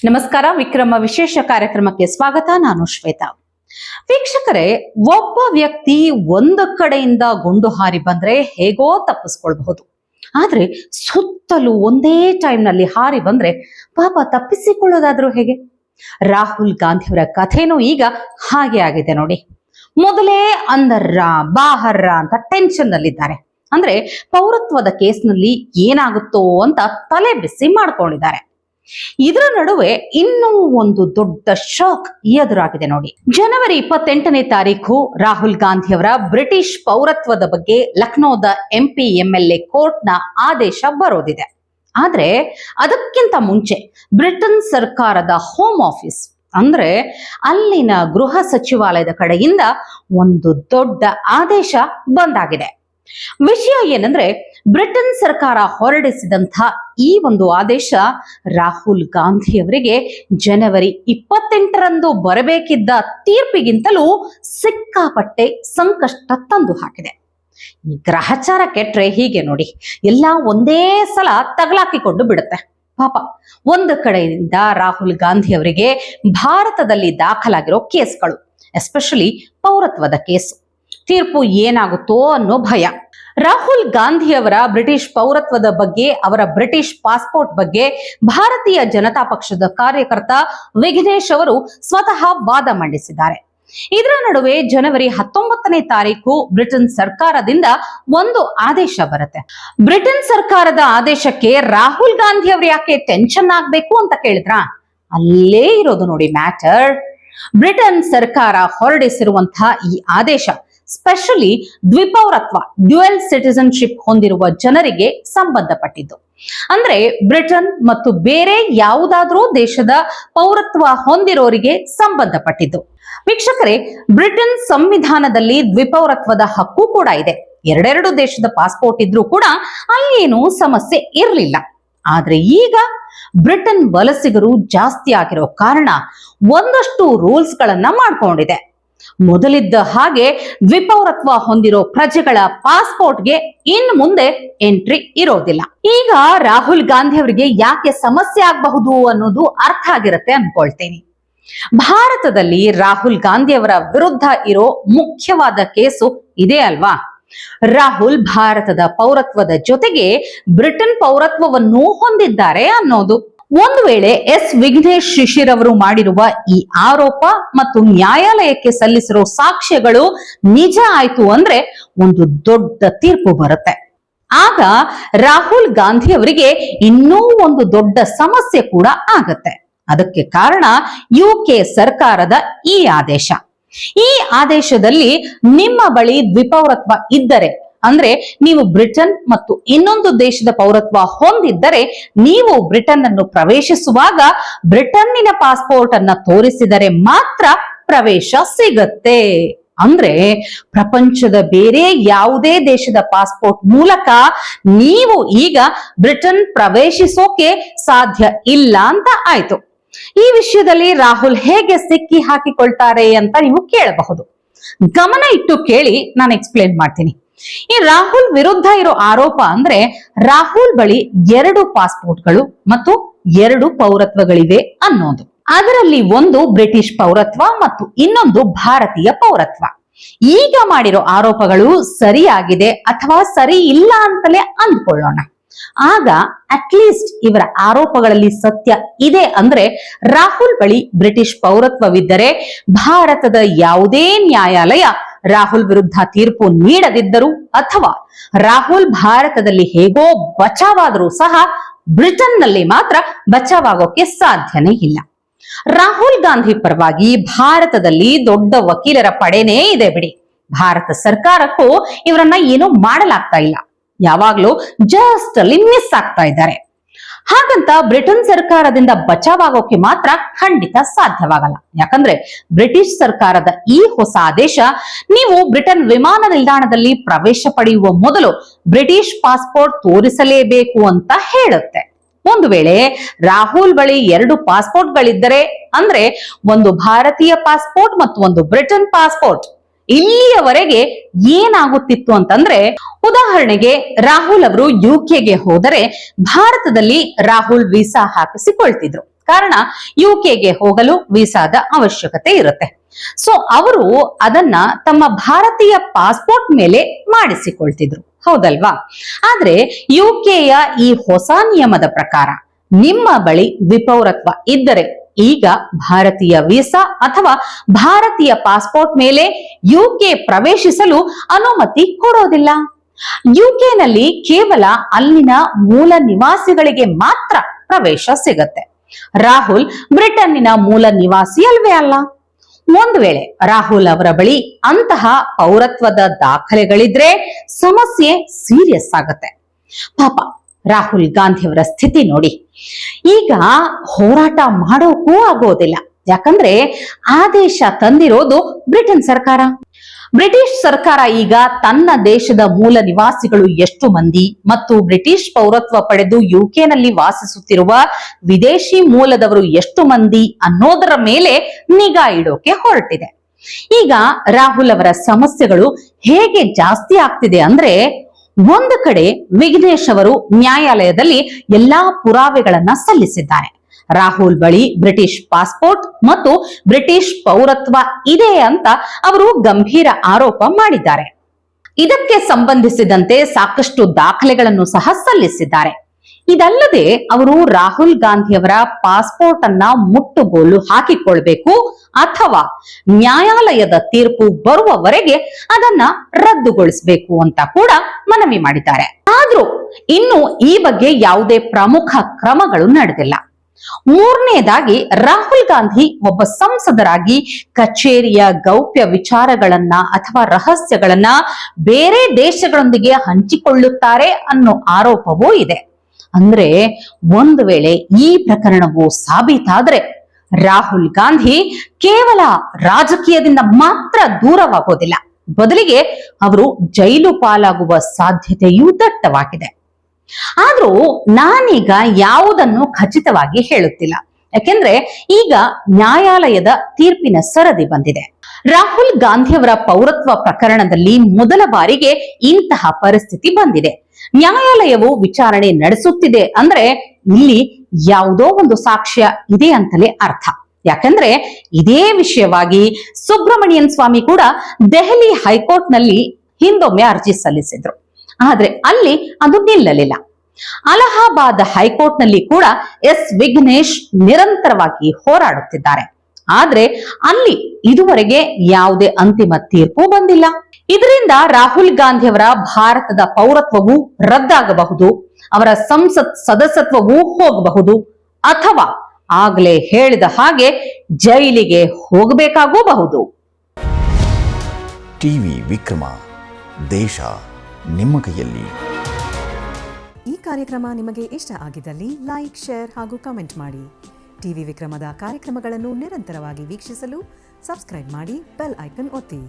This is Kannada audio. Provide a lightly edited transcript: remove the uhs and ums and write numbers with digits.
ನಮಸ್ಕಾರ. ವಿಕ್ರಮ ವಿಶೇಷ ಕಾರ್ಯಕ್ರಮಕ್ಕೆ ಸ್ವಾಗತ. ನಾನು ಶ್ವೇತಾ. ವೀಕ್ಷಕರೇ, ಒಬ್ಬ ವ್ಯಕ್ತಿ ಒಂದು ಕಡೆಯಿಂದ ಗುಂಡು ಹಾರಿ ಬಂದ್ರೆ ಹೇಗೋ ತಪ್ಪಿಸ್ಕೊಳ್ಬಹುದು. ಆದ್ರೆ ಸುತ್ತಲೂ ಒಂದೇ ಟೈಮ್ ನಲ್ಲಿ ಹಾರಿ ಬಂದ್ರೆ ಪಾಪ ತಪ್ಪಿಸಿಕೊಳ್ಳೋದಾದ್ರೂ ಹೇಗೆ? ರಾಹುಲ್ ಗಾಂಧಿಯವರ ಕಥೆನೂ ಈಗ ಹಾಗೆ ಆಗಿದೆ ನೋಡಿ. ಮೊದಲೇ ಅಂದರ್ರ ಬಾಹರ್ರ ಅಂತ ಟೆನ್ಷನ್ ನಲ್ಲಿದ್ದಾರೆ. ಅಂದ್ರೆ ಪೌರತ್ವದ ಕೇಸ್ನಲ್ಲಿ ಏನಾಗುತ್ತೋ ಅಂತ ತಲೆ ಬಿಸಿ ಮಾಡ್ಕೊಂಡಿದ್ದಾರೆ. ಇದರ ನಡುವೆ ಇನ್ನೂ ಒಂದು ದೊಡ್ಡ ಶಾಕ್ ಎದುರಾಗಿದೆ ನೋಡಿ. ಜನವರಿ 28ನೇ ತಾರೀಕು ರಾಹುಲ್ ಗಾಂಧಿಯವರ ಬ್ರಿಟಿಷ್ ಪೌರತ್ವದ ಬಗ್ಗೆ ಲಕ್ನೋದ MP MLA ಕೋರ್ಟ್ನ ಆದೇಶ ಬರೋದಿದೆ. ಆದ್ರೆ ಅದಕ್ಕಿಂತ ಮುಂಚೆ ಬ್ರಿಟನ್ ಸರ್ಕಾರದ ಹೋಮ್ ಆಫೀಸ್ ಅಂದ್ರೆ ಅಲ್ಲಿನ ಗೃಹ ಸಚಿವಾಲಯದ ಕಡೆಯಿಂದ ಒಂದು ದೊಡ್ಡ ಆದೇಶ ಬಂದಾಗಿದೆ. ವಿಷಯ ಏನಂದ್ರೆ, ಬ್ರಿಟನ್ ಸರ್ಕಾರ ಹೊರಡಿಸಿದಂಥ ಈ ಒಂದು ಆದೇಶ ರಾಹುಲ್ ಗಾಂಧಿಯವರಿಗೆ ಜನವರಿ 28ರಂದು ಬರಬೇಕಿದ್ದ ತೀರ್ಪಿಗಿಂತಲೂ ಸಿಕ್ಕಾಪಟ್ಟೆ ಸಂಕಷ್ಟ ತಂದು ಹಾಕಿದೆ. ಈ ಗ್ರಹಚಾರ ಕೆಟ್ರೆ ಹೀಗೆ ನೋಡಿ, ಎಲ್ಲ ಒಂದೇ ಸಲ ತಗಲಾಕಿಕೊಂಡು ಬಿಡುತ್ತೆ. ಪಾಪ ಒಂದು ಕಡೆಯಿಂದ ರಾಹುಲ್ ಗಾಂಧಿ ಅವರಿಗೆ ಭಾರತದಲ್ಲಿ ದಾಖಲಾಗಿರೋ ಕೇಸ್ಗಳು, ಎಸ್ಪೆಷಲಿ ಪೌರತ್ವದ ಕೇಸ್, ತೀರ್ಪು ಏನಾಗುತ್ತೋ ಅನ್ನೋ ಭಯ. ರಾಹುಲ್ ಗಾಂಧಿಯವರ ಬ್ರಿಟಿಷ್ ಪೌರತ್ವದ ಬಗ್ಗೆ, ಅವರ ಬ್ರಿಟಿಷ್ ಪಾಸ್ಪೋರ್ಟ್ ಬಗ್ಗೆ ಭಾರತೀಯ ಜನತಾ ಪಕ್ಷದ ಕಾರ್ಯಕರ್ತ ವಿಘ್ನೇಶ್ ಅವರು ಸ್ವತಃ ವಾದ ಮಂಡಿಸಿದ್ದಾರೆ. ಇದರ ನಡುವೆ ಜನವರಿ 19ನೇ ತಾರೀಕು ಬ್ರಿಟನ್ ಸರ್ಕಾರದಿಂದ ಒಂದು ಆದೇಶ ಬರುತ್ತೆ. ಬ್ರಿಟನ್ ಸರ್ಕಾರದ ಆದೇಶಕ್ಕೆ ರಾಹುಲ್ ಗಾಂಧಿ ಅವರು ಯಾಕೆ ಟೆನ್ಷನ್ ಆಗ್ಬೇಕು ಅಂತ ಕೇಳಿದ್ರ, ಅಲ್ಲೇ ಇರೋದು ನೋಡಿ ಮ್ಯಾಟರ್. ಬ್ರಿಟನ್ ಸರ್ಕಾರ ಹೊರಡಿಸಿರುವಂತಹ ಈ ಆದೇಶ ಸ್ಪೆಷಲಿ ದ್ವಿಪೌರತ್ವ, ಡ್ಯುಯಲ್ ಸಿಟಿಸನ್ಶಿಪ್ ಹೊಂದಿರುವ ಜನರಿಗೆ ಸಂಬಂಧಪಟ್ಟಿದ್ದು. ಅಂದ್ರೆ ಬ್ರಿಟನ್ ಮತ್ತು ಬೇರೆ ಯಾವುದಾದ್ರೂ ದೇಶದ ಪೌರತ್ವ ಹೊಂದಿರೋರಿಗೆ ಸಂಬಂಧಪಟ್ಟಿದ್ದು. ವೀಕ್ಷಕರೇ, ಬ್ರಿಟನ್ ಸಂವಿಧಾನದಲ್ಲಿ ದ್ವಿಪೌರತ್ವದ ಹಕ್ಕು ಕೂಡ ಇದೆ. ಎರಡೆರಡು ದೇಶದ ಪಾಸ್ಪೋರ್ಟ್ ಇದ್ರೂ ಕೂಡ ಅಲ್ಲೇನೂ ಸಮಸ್ಯೆ ಇರಲಿಲ್ಲ. ಆದ್ರೆ ಈಗ ಬ್ರಿಟನ್ ವಲಸಿಗರು ಜಾಸ್ತಿ ಆಗಿರೋ ಕಾರಣ ಒಂದಷ್ಟು ರೂಲ್ಸ್ ಗಳನ್ನ ಮಾಡ್ಕೊಂಡಿದೆ. ಮೊದಲಿದ್ದ ಹಾಗೆ ದ್ವಿಪೌರತ್ವ ಹೊಂದಿರೋ ಪ್ರಜೆಗಳ ಪಾಸ್ಪೋರ್ಟ್ಗೆ ಇನ್ನು ಮುಂದೆ ಎಂಟ್ರಿ ಇರೋದಿಲ್ಲ. ಈಗ ರಾಹುಲ್ ಗಾಂಧಿ ಅವರಿಗೆ ಯಾಕೆ ಸಮಸ್ಯೆ ಆಗಬಹುದು ಅನ್ನೋದು ಅರ್ಥ ಆಗಿರುತ್ತೆ ಅನ್ಕೊಳ್ತೇನೆ. ಭಾರತದಲ್ಲಿ ರಾಹುಲ್ ಗಾಂಧಿ ಅವರ ವಿರುದ್ಧ ಇರೋ ಮುಖ್ಯವಾದ ಕೇಸು ಇದೇ ಅಲ್ವಾ? ರಾಹುಲ್ ಭಾರತದ ಪೌರತ್ವದ ಜೊತೆಗೆ ಬ್ರಿಟನ್ ಪೌರತ್ವವನ್ನು ಹೊಂದಿದ್ದಾರೆ ಅನ್ನೋದು. ಒಂದು ವೇಳೆ ವಿಘ್ನೇಶ್ ಶಿಶಿರ್ ಅವರು ಮಾಡಿರುವ ಈ ಆರೋಪ ಮತ್ತು ನ್ಯಾಯಾಲಯಕ್ಕೆ ಸಲ್ಲಿಸಿರೋ ಸಾಕ್ಷ್ಯಗಳು ನಿಜ ಆಯ್ತು ಅಂದ್ರೆ ಒಂದು ದೊಡ್ಡ ತೀರ್ಪು ಬರುತ್ತೆ. ಆಗ ರಾಹುಲ್ ಗಾಂಧಿ ಅವರಿಗೆ ಇನ್ನೂ ಒಂದು ದೊಡ್ಡ ಸಮಸ್ಯೆ ಕೂಡ ಆಗತ್ತೆ. ಅದಕ್ಕೆ ಕಾರಣ UK ಸರ್ಕಾರದ ಈ ಆದೇಶ. ಈ ಆದೇಶದಲ್ಲಿ ನಿಮ್ಮ ಬಳಿ ದ್ವಿಪೌರತ್ವ ಇದ್ದರೆ, ಅಂದ್ರೆ ನೀವು ಬ್ರಿಟನ್ ಮತ್ತು ಇನ್ನೊಂದು ದೇಶದ ಪೌರತ್ವ ಹೊಂದಿದ್ದರೆ, ನೀವು ಬ್ರಿಟನ್ ಅನ್ನು ಪ್ರವೇಶಿಸುವಾಗ ಬ್ರಿಟನ್ನಿನ ಪಾಸ್ಪೋರ್ಟ್ ಅನ್ನ ತೋರಿಸಿದರೆ ಮಾತ್ರ ಪ್ರವೇಶ ಸಿಗತ್ತೆ. ಅಂದ್ರೆ ಪ್ರಪಂಚದ ಬೇರೆ ಯಾವುದೇ ದೇಶದ ಪಾಸ್ಪೋರ್ಟ್ ಮೂಲಕ ನೀವು ಈಗ ಬ್ರಿಟನ್ ಪ್ರವೇಶಿಸೋಕೆ ಸಾಧ್ಯ ಇಲ್ಲ ಅಂತ ಆಯ್ತು. ಈ ವಿಷಯದಲ್ಲಿ ರಾಹುಲ್ ಹೇಗೆ ಸಿಕ್ಕಿ ಹಾಕಿಕೊಳ್ತಾರೆ ಅಂತ ನೀವು ಕೇಳಬಹುದು. ಗಮನ ಇಟ್ಟು ಕೇಳಿ, ನಾನು ಎಕ್ಸ್ಪ್ಲೇನ್ ಮಾಡ್ತೀನಿ. ಈ ರಾಹುಲ್ ವಿರುದ್ಧ ಇರೋ ಆರೋಪ ಅಂದ್ರೆ, ರಾಹುಲ್ ಬಳಿ 2 ಪಾಸ್ಪೋರ್ಟ್ಗಳು ಮತ್ತು 2 ಪೌರತ್ವಗಳಿವೆ ಅನ್ನೋದು. ಅದರಲ್ಲಿ ಒಂದು ಬ್ರಿಟಿಷ್ ಪೌರತ್ವ ಮತ್ತು ಇನ್ನೊಂದು ಭಾರತೀಯ ಪೌರತ್ವ. ಈಗ ಮಾಡಿರೋ ಆರೋಪಗಳು ಸರಿಯಾಗಿದೆ ಅಥವಾ ಸರಿ ಇಲ್ಲ ಅಂತಲೇ ಅಂದ್ಕೊಳ್ಳೋಣ. ಆಗ ಅಟ್ಲೀಸ್ಟ್ ಇವರ ಆರೋಪಗಳಲ್ಲಿ ಸತ್ಯ ಇದೆ ಅಂದ್ರೆ, ರಾಹುಲ್ ಬಳಿ ಬ್ರಿಟಿಷ್ ಪೌರತ್ವವಿದ್ದರೆ ಭಾರತದ ಯಾವುದೇ ನ್ಯಾಯಾಲಯ ರಾಹುಲ್ ವಿರುದ್ಧ ತೀರ್ಪು ನೀಡದಿದ್ದರೂ ಅಥವಾ ರಾಹುಲ್ ಭಾರತದಲ್ಲಿ ಹೇಗೋ ಬಚಾವಾದರೂ ಸಹ ಬ್ರಿಟನ್ ನಲ್ಲಿ ಮಾತ್ರ ಬಚಾವಾಗೋಕೆ ಸಾಧ್ಯನೇ ಇಲ್ಲ. ರಾಹುಲ್ ಗಾಂಧಿ ಪರವಾಗಿ ಭಾರತದಲ್ಲಿ ದೊಡ್ಡ ವಕೀಲರ ಪಡೆನೇ ಇದೆ ಬಿಡಿ. ಭಾರತ ಸರ್ಕಾರಕ್ಕೂ ಇವರನ್ನ ಏನೂ ಮಾಡಲಾಗ್ತಾ ಇಲ್ಲ. ಯಾವಾಗ್ಲೂ ಜಸ್ಟ್ ಅಲ್ಲಿ ಮಿಸ್ ಆಗ್ತಾ ಇದ್ದಾರೆ. ಹಾಗಂತ ಬ್ರಿಟನ್ ಸರ್ಕಾರದಿಂದ ಬಚಾವಾಗೋಕೆ ಮಾತ್ರ ಖಂಡಿತ ಸಾಧ್ಯವಾಗಲ್ಲ. ಯಾಕಂದ್ರೆ ಬ್ರಿಟಿಷ್ ಸರ್ಕಾರದ ಈ ಹೊಸ ಆದೇಶ, ನೀವು ಬ್ರಿಟನ್ ವಿಮಾನ ನಿಲ್ದಾಣದಲ್ಲಿ ಪ್ರವೇಶ ಪಡೆಯುವ ಮೊದಲು ಬ್ರಿಟಿಷ್ ಪಾಸ್ಪೋರ್ಟ್ ತೋರಿಸಲೇಬೇಕು ಅಂತ ಹೇಳುತ್ತೆ. ಒಂದು ವೇಳೆ ರಾಹುಲ್ ಬಳಿ 2 ಪಾಸ್ಪೋರ್ಟ್ಗಳಿದ್ದರೆ, ಅಂದ್ರೆ ಒಂದು ಭಾರತೀಯ ಪಾಸ್ಪೋರ್ಟ್ ಮತ್ತು ಒಂದು ಬ್ರಿಟನ್ ಪಾಸ್ಪೋರ್ಟ್, ಇಲ್ಲಿಯವರೆಗೆ ಏನಾಗುತ್ತಿತ್ತು ಅಂತಂದ್ರೆ, ಉದಾಹರಣೆಗೆ ರಾಹುಲ್ ಅವರು UKಗೆ ಹೋದರೆ ಭಾರತದಲ್ಲಿ ರಾಹುಲ್ ವೀಸಾ ಹಾಕಿಸಿಕೊಳ್ತಿದ್ರು. ಕಾರಣ ಯುಕೆಗೆ ಹೋಗಲು ವೀಸಾದ ಅವಶ್ಯಕತೆ ಇರುತ್ತೆ. ಸೊ ಅವರು ಅದನ್ನ ತಮ್ಮ ಭಾರತೀಯ ಪಾಸ್ಪೋರ್ಟ್ ಮೇಲೆ ಮಾಡಿಸಿಕೊಳ್ತಿದ್ರು, ಹೌದಲ್ವಾ? ಆದ್ರೆ ಯುಕೆಯ ಈ ಹೊಸ ನಿಯಮದ ಪ್ರಕಾರ ನಿಮ್ಮ ಬಳಿ ವಿಪೌರತ್ವ ಇದ್ದರೆ ಈಗ ಭಾರತೀಯ ವೀಸಾ ಅಥವಾ ಭಾರತೀಯ ಪಾಸ್ಪೋರ್ಟ್ ಮೇಲೆ ಯುಕೆ ಪ್ರವೇಶಿಸಲು ಅನುಮತಿ ಕೊಡೋದಿಲ್ಲ. ಯುಕೆನಲ್ಲಿ ಕೇವಲ ಅಲ್ಲಿನ ಮೂಲ ನಿವಾಸಿಗಳಿಗೆ ಮಾತ್ರ ಪ್ರವೇಶ ಸಿಗತ್ತೆ. ರಾಹುಲ್ ಬ್ರಿಟನ್ನಿನ ಮೂಲ ನಿವಾಸಿ ಅಲ್ವೇ ಅಲ್ಲ. ಒಂದು ವೇಳೆ ರಾಹುಲ್ ಅವರ ಬಳಿ ಅಂತಹ ಪೌರತ್ವದ ದಾಖಲೆಗಳಿದ್ರೆ ಸಮಸ್ಯೆ ಸೀರಿಯಸ್ ಆಗತ್ತೆ. ಪಾಪ ರಾಹುಲ್ ಗಾಂಧಿ ಅವರ ಸ್ಥಿತಿ ನೋಡಿ. ಈಗ ಹೋರಾಟ ಮಾಡೋಕ್ಕೂ ಆಗೋದಿಲ್ಲ, ಯಾಕಂದ್ರೆ ಆದೇಶ ತಂದಿರೋದು ಬ್ರಿಟನ್ ಸರ್ಕಾರ. ಬ್ರಿಟಿಷ್ ಸರ್ಕಾರ ಈಗ ತನ್ನ ದೇಶದ ಮೂಲ ನಿವಾಸಿಗಳು ಎಷ್ಟು ಮಂದಿ ಮತ್ತು ಬ್ರಿಟಿಷ್ ಪೌರತ್ವ ಪಡೆದು ಯುಕೆನಲ್ಲಿ ವಾಸಿಸುತ್ತಿರುವ ವಿದೇಶಿ ಮೂಲದವರು ಎಷ್ಟು ಮಂದಿ ಅನ್ನೋದರ ಮೇಲೆ ನಿಗಾ ಇಡೋಕೆ ಹೊರಟಿದೆ. ಈಗ ರಾಹುಲ್ ಅವರ ಸಮಸ್ಯೆಗಳು ಹೇಗೆ ಜಾಸ್ತಿ ಆಗ್ತಿದೆ ಅಂದ್ರೆ, ಒಂದು ಕಡೆ ವಿಘ್ನೇಶ್ ಅವರು ನ್ಯಾಯಾಲಯದಲ್ಲಿ ಎಲ್ಲಾ ಪುರಾವೆಗಳನ್ನ ಸಲ್ಲಿಸಿದ್ದಾರೆ. ರಾಹುಲ್ ಬಳಿ ಬ್ರಿಟಿಷ್ ಪಾಸ್ಪೋರ್ಟ್ ಮತ್ತು ಬ್ರಿಟಿಷ್ ಪೌರತ್ವ ಇದೆ ಅಂತ ಅವರು ಗಂಭೀರ ಆರೋಪ ಮಾಡಿದ್ದಾರೆ. ಇದಕ್ಕೆ ಸಂಬಂಧಿಸಿದಂತೆ ಸಾಕಷ್ಟು ದಾಖಲೆಗಳನ್ನು ಸಹ ಸಲ್ಲಿಸಿದ್ದಾರೆ. ಇದಲ್ಲದೆ ಅವರು ರಾಹುಲ್ ಗಾಂಧಿ ಅವರ ಪಾಸ್ಪೋರ್ಟ್ ಅನ್ನ ಮುಟ್ಟುಗೋಲು ಹಾಕಿಕೊಳ್ಬೇಕು ಅಥವಾ ನ್ಯಾಯಾಲಯದ ತೀರ್ಪು ಬರುವವರೆಗೆ ಅದನ್ನ ರದ್ದುಗೊಳಿಸಬೇಕು ಅಂತ ಕೂಡ ಮನವಿ ಮಾಡಿದ್ದಾರೆ. ಆದ್ರೂ ಇನ್ನು ಈ ಬಗ್ಗೆ ಯಾವುದೇ ಪ್ರಮುಖ ಕ್ರಮಗಳು ನಡೆದಿಲ್ಲ. ಮೂರನೇದಾಗಿ ರಾಹುಲ್ ಗಾಂಧಿ ಒಬ್ಬ ಸಂಸದರಾಗಿ ಕಚೇರಿಯ ಗೌಪ್ಯ ವಿಚಾರಗಳನ್ನ ಅಥವಾ ರಹಸ್ಯಗಳನ್ನ ಬೇರೆ ದೇಶಗಳೊಂದಿಗೆ ಹಂಚಿಕೊಳ್ಳುತ್ತಾರೆ ಅನ್ನೋ ಆರೋಪವೂ ಇದೆ. ಅಂದ್ರೆ ಒಂದು ವೇಳೆ ಈ ಪ್ರಕರಣವು ಸಾಬೀತಾದ್ರೆ ರಾಹುಲ್ ಗಾಂಧಿ ಕೇವಲ ರಾಜಕೀಯದಿಂದ ಮಾತ್ರ ದೂರವಾಗೋದಿಲ್ಲ, ಬದಲಿಗೆ ಅವರು ಜೈಲು ಪಾಲಾಗುವ ಸಾಧ್ಯತೆಯೂ ದಟ್ಟವಾಗಿದೆ. ಆದ್ರೂ ನಾನೀಗ ಯಾವುದನ್ನು ಖಚಿತವಾಗಿ ಹೇಳುತ್ತಿಲ್ಲ, ಯಾಕೆಂದ್ರೆ ಈಗ ನ್ಯಾಯಾಲಯದ ತೀರ್ಪಿನ ಸರದಿ ಬಂದಿದೆ. ರಾಹುಲ್ ಗಾಂಧಿ ಅವರ ಪೌರತ್ವ ಪ್ರಕರಣದಲ್ಲಿ ಮೊದಲ ಬಾರಿಗೆ ಇಂತಹ ಪರಿಸ್ಥಿತಿ ಬಂದಿದೆ. ನ್ಯಾಯಾಲಯವು ವಿಚಾರಣೆ ನಡೆಸುತ್ತಿದೆ ಅಂದ್ರೆ ಇಲ್ಲಿ ಯಾವುದೋ ಒಂದು ಸಾಕ್ಷ್ಯ ಇದೆ ಅಂತಲೇ ಅರ್ಥ. ಯಾಕಂದ್ರೆ ಇದೇ ವಿಷಯವಾಗಿ ಸುಬ್ರಮಣಿಯನ್ ಸ್ವಾಮಿ ಕೂಡ ದೆಹಲಿ ಹೈಕೋರ್ಟ್ ನಲ್ಲಿ ಹಿಂದೊಮ್ಮೆ ಅರ್ಜಿ ಸಲ್ಲಿಸಿದ್ರು. ಆದ್ರೆ ಅಲ್ಲಿ ಅದು ನಿಲ್ಲಲಿಲ್ಲ. ಅಲಹಾಬಾದ್ ಹೈಕೋರ್ಟ್ ನಲ್ಲಿ ಕೂಡ ವಿಘ್ನೇಶ್ ನಿರಂತರವಾಗಿ ಹೋರಾಡುತ್ತಿದ್ದಾರೆ. ಆದ್ರೆ ಅಲ್ಲಿ ಇದುವರೆಗೆ ಯಾವುದೇ ಅಂತಿಮ ತೀರ್ಪು ಬಂದಿಲ್ಲ. ಇದರಿಂದ ರಾಹುಲ್ ಗಾಂಧಿ ಅವರ ಭಾರತದ ಪೌರತ್ವವು ರದ್ದಾಗಬಹುದು, ಅವರ ಸಂಸತ್ ಸದಸ್ಯತ್ವವೂ ಹೋಗಬಹುದು, ಅಥವಾ ಆಗ್ಲೇ ಹೇಳಿದ ಹಾಗೆ ಜೈಲಿಗೆ ಹೋಗಬೇಕಾಗಬಹುದು. ಟಿವಿ ವಿಕ್ರಮ, ದೇಶ ನಿಮ್ಮ ಕೈಯಲ್ಲಿ. ಈ ಕಾರ್ಯಕ್ರಮ ನಿಮಗೆ ಇಷ್ಟ ಆಗಿದ್ದಲ್ಲಿ ಲೈಕ್, ಶೇರ್ ಹಾಗೂ ಕಮೆಂಟ್ ಮಾಡಿ. ಟಿವಿ ವಿಕ್ರಮದ ಕಾರ್ಯಕ್ರಮಗಳನ್ನು ನಿರಂತರವಾಗಿ ವೀಕ್ಷಿಸಲು ಸಬ್ಸ್ಕ್ರೈಬ್ ಮಾಡಿ, ಬೆಲ್ ಐಕನ್ ಒತ್ತಿ.